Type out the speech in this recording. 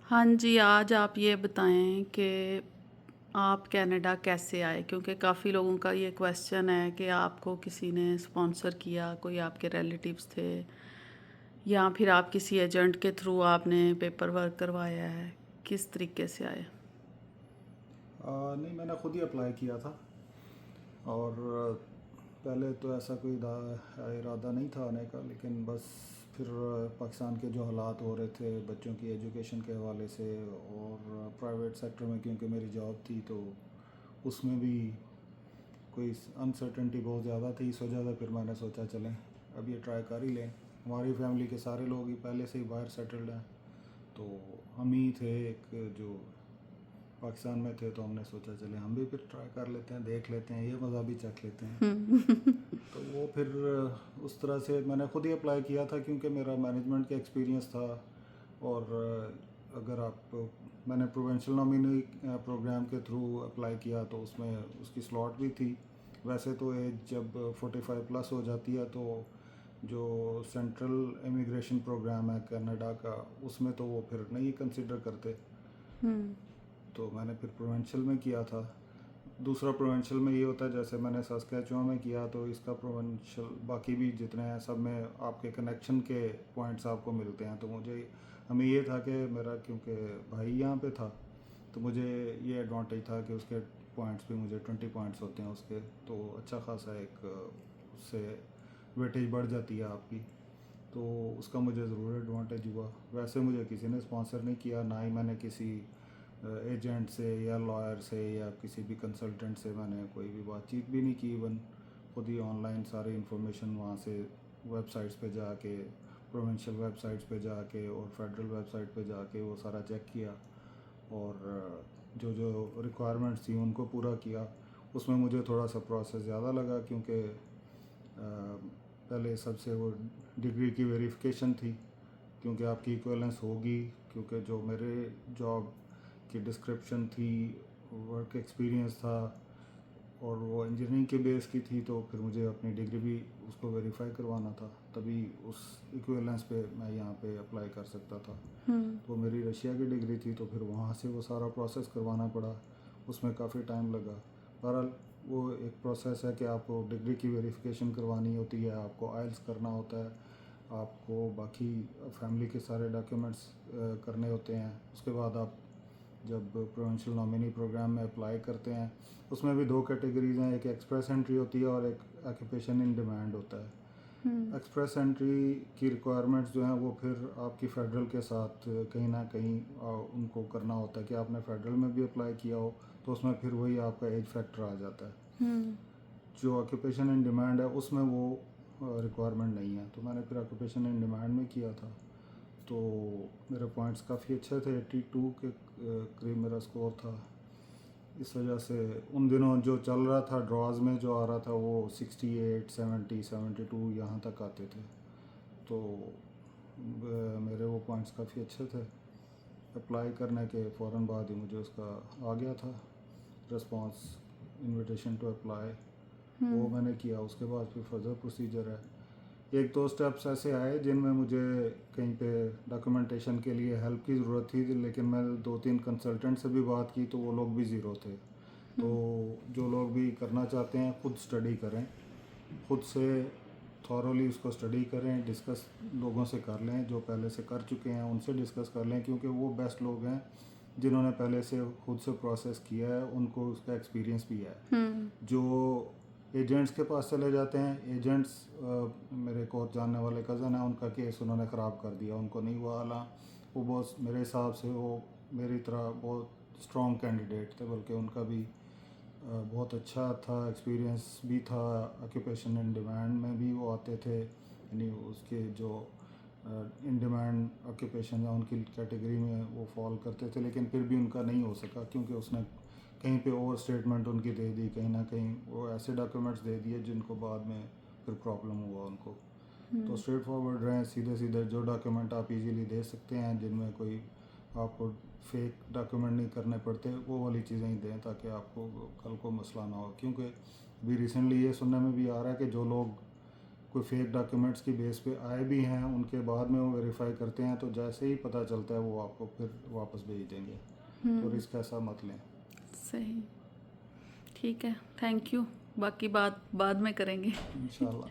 हाँ जी, आज आप ये बताएँ कि आप कनाडा कैसे आए? क्योंकि काफ़ी लोगों का ये क्वेश्चन है कि आपको किसी ने स्पॉन्सर किया, कोई आपके रिलेटिव्स थे या फिर आप किसी एजेंट के थ्रू आपने पेपर वर्क करवाया है, किस तरीके से आए? नहीं, मैंने खुद ही अप्लाई किया था। और पहले तो ऐसा कोई इरादा नहीं था आने का, लेकिन बस फिर पाकिस्तान के जो हालात हो रहे थे बच्चों की एजुकेशन के हवाले से, और प्राइवेट सेक्टर में क्योंकि मेरी जॉब थी, तो उसमें भी कोई अनसर्टेनिटी बहुत ज़्यादा थी। इस वजह से फिर मैंने सोचा चलें अब ये ट्राई कर ही लें। हमारी फैमिली के सारे लोग ही पहले से ही बाहर सेटल्ड हैं, तो हम ही थे एक जो पाकिस्तान में थे। तो हमने सोचा चले हम भी फिर ट्राई कर लेते हैं, देख लेते हैं, ये मज़ा भी चख लेते हैं। तो वो फिर उस तरह से मैंने खुद ही अप्लाई किया था, क्योंकि मेरा मैनेजमेंट का एक्सपीरियंस था। और अगर आप मैंने प्रोविंशियल नॉमिनी प्रोग्राम के थ्रू अप्लाई किया, तो उसमें उसकी स्लॉट भी थी। वैसे तो एज जब 45 प्लस हो जाती है, तो जो सेंट्रल इमिग्रेशन प्रोग्राम है कनाडा का, उसमें तो वो फिर नहीं कंसिडर करते। हुँ, तो मैंने फिर प्रोविंशियल में किया था। दूसरा प्रोविंशियल में ये होता है, जैसे मैंने सस्केचुअन में किया, तो इसका प्रोविंशियल बाकी भी जितने हैं सब में आपके कनेक्शन के पॉइंट्स आपको मिलते हैं। तो मुझे हमें ये था कि मेरा क्योंकि भाई यहाँ पे था, तो मुझे ये एडवांटेज था कि उसके पॉइंट्स भी मुझे 20 पॉइंट्स होते हैं उसके, तो अच्छा खासा एक उससे वेटेज बढ़ जाती है आपकी। तो उसका मुझे ज़रूर एडवांटेज हुआ। वैसे मुझे किसी ने स्पॉन्सर नहीं किया, ना ही मैंने किसी एजेंट से या लॉयर से या किसी भी कंसल्टेंट से मैंने कोई भी बातचीत भी नहीं की। इवन खुद ही ऑनलाइन सारी इन्फॉर्मेशन वहाँ से वेबसाइट्स पे जाके, प्रोविंशियल वेबसाइट्स पे जाके और फेडरल वेबसाइट पे जाके वो सारा चेक किया। और जो जो रिक्वायरमेंट्स थी उनको पूरा किया। उसमें मुझे थोड़ा सा प्रोसेस ज़्यादा लगा, क्योंकि पहले सबसे वो डिग्री की वेरिफिकेशन थी, क्योंकि आपकी इक्वलेंस होगी। क्योंकि जो मेरे जॉब की डिस्क्रिप्शन थी, वर्क एक्सपीरियंस था, और वो इंजीनियरिंग के बेस की थी, तो फिर मुझे अपनी डिग्री भी उसको वेरीफाई करवाना था, तभी उस इक्वलेंस पे मैं यहाँ पे अप्लाई कर सकता था। हुँ, तो मेरी रशिया की डिग्री थी, तो फिर वहाँ से वो सारा प्रोसेस करवाना पड़ा। उसमें काफ़ी टाइम लगा। बहरहाल वो एक प्रोसेस है कि आपको डिग्री की वेरिफिकेशन करवानी होती है, आपको आइल्स करना होता है, आपको बाकी फैमिली के सारे डॉक्यूमेंट्स करने होते हैं। उसके बाद आप जब प्रोविंशियल नॉमिनी प्रोग्राम में अप्लाई करते हैं, उसमें भी दो कैटेगरीज हैं, एक एक्सप्रेस एंट्री होती है और एक ऑक्यूपेशन इन डिमांड होता है। हुँ, एक्सप्रेस एंट्री की रिक्वायरमेंट्स जो हैं वो फिर आपकी फ़ेडरल के साथ कहीं ना कहीं उनको करना होता है कि आपने फ़ेडरल में भी अप्लाई किया हो, तो उसमें फिर वही आपका एज फैक्टर आ जाता है। हुँ, जो ऑक्यूपेशन इन डिमांड है उसमें वो रिक्वायरमेंट नहीं है। तो मैंने फिर ऑक्यूपेशन इन डिमांड में किया था। तो मेरे पॉइंट्स काफ़ी अच्छे थे, 82 के करीब मेरा स्कोर था। इस वजह से उन दिनों जो चल रहा था ड्रॉज में जो आ रहा था, वो 68 70 72 यहाँ तक आते थे। तो मेरे वो पॉइंट्स काफ़ी अच्छे थे। अप्लाई करने के फ़ौर बाद ही मुझे उसका आ गया था रिस्पांस, इनविटेशन टू अप्लाई। वो हुँ, मैंने किया। उसके बाद फिर फर्दर प्रोसीजर है। एक दो स्टेप्स ऐसे आए जिनमें मुझे कहीं पे डॉक्यूमेंटेशन के लिए हेल्प की ज़रूरत थी, लेकिन मैं दो तीन कंसल्टेंट से भी बात की, तो वो लोग भी ज़ीरो थे। तो हुँ, जो लोग भी करना चाहते हैं खुद स्टडी करें, खुद से थॉरोली उसको स्टडी करें, डिस्कस लोगों से कर लें जो पहले से कर चुके हैं, उनसे डिस्कस कर लें, क्योंकि वो बेस्ट लोग हैं जिन्होंने पहले से खुद से प्रोसेस किया है, उनको उसका एक्सपीरियंस भी है। हुँ, जो एजेंट्स के पास चले जाते हैं, एजेंट्स मेरे को और जानने वाले कज़न हैं, उनका केस उन्होंने ख़राब कर दिया, उनको नहीं हुआ। हालांकि वो बहुत, मेरे हिसाब से वो मेरी तरह बहुत स्ट्रॉन्ग कैंडिडेट थे, बल्कि उनका भी बहुत अच्छा था, एक्सपीरियंस भी था। ऑक्यूपेशन इन डिमांड में भी वो आते थे, यानी उसके जो इन डिमांड ऑक्यूपेशन या उनकी कैटेगरी में वो फॉल करते थे, लेकिन फिर भी उनका नहीं हो सका, क्योंकि उसने कहीं पे ओवर स्टेटमेंट उनकी दे दी, कहीं ना कहीं वो ऐसे डॉक्यूमेंट्स दे दिए जिनको बाद में फिर प्रॉब्लम हुआ उनको। तो हुँ, स्ट्रेट फॉरवर्ड रहें, सीधे सीधे जो डॉक्यूमेंट आप इजीली दे सकते हैं, जिनमें कोई आपको फेक डॉक्यूमेंट नहीं करने पड़ते, वो वाली चीज़ें ही दें, ताकि आपको कल को मसला ना हो। क्योंकि अभी रिसेंटली ये सुनने में भी आ रहा है कि जो लोग कोई फेक डॉक्यूमेंट्स की बेस पे आए भी हैं, उनके बाद में वो वेरीफाई करते हैं, तो जैसे ही पता चलता है वो आपको फिर वापस भेज देंगे। तो रिस्क ऐसा मत लें। सही, ठीक है, थैंक यू। बाकी बात बाद में करेंगे। इंशाल्लाह।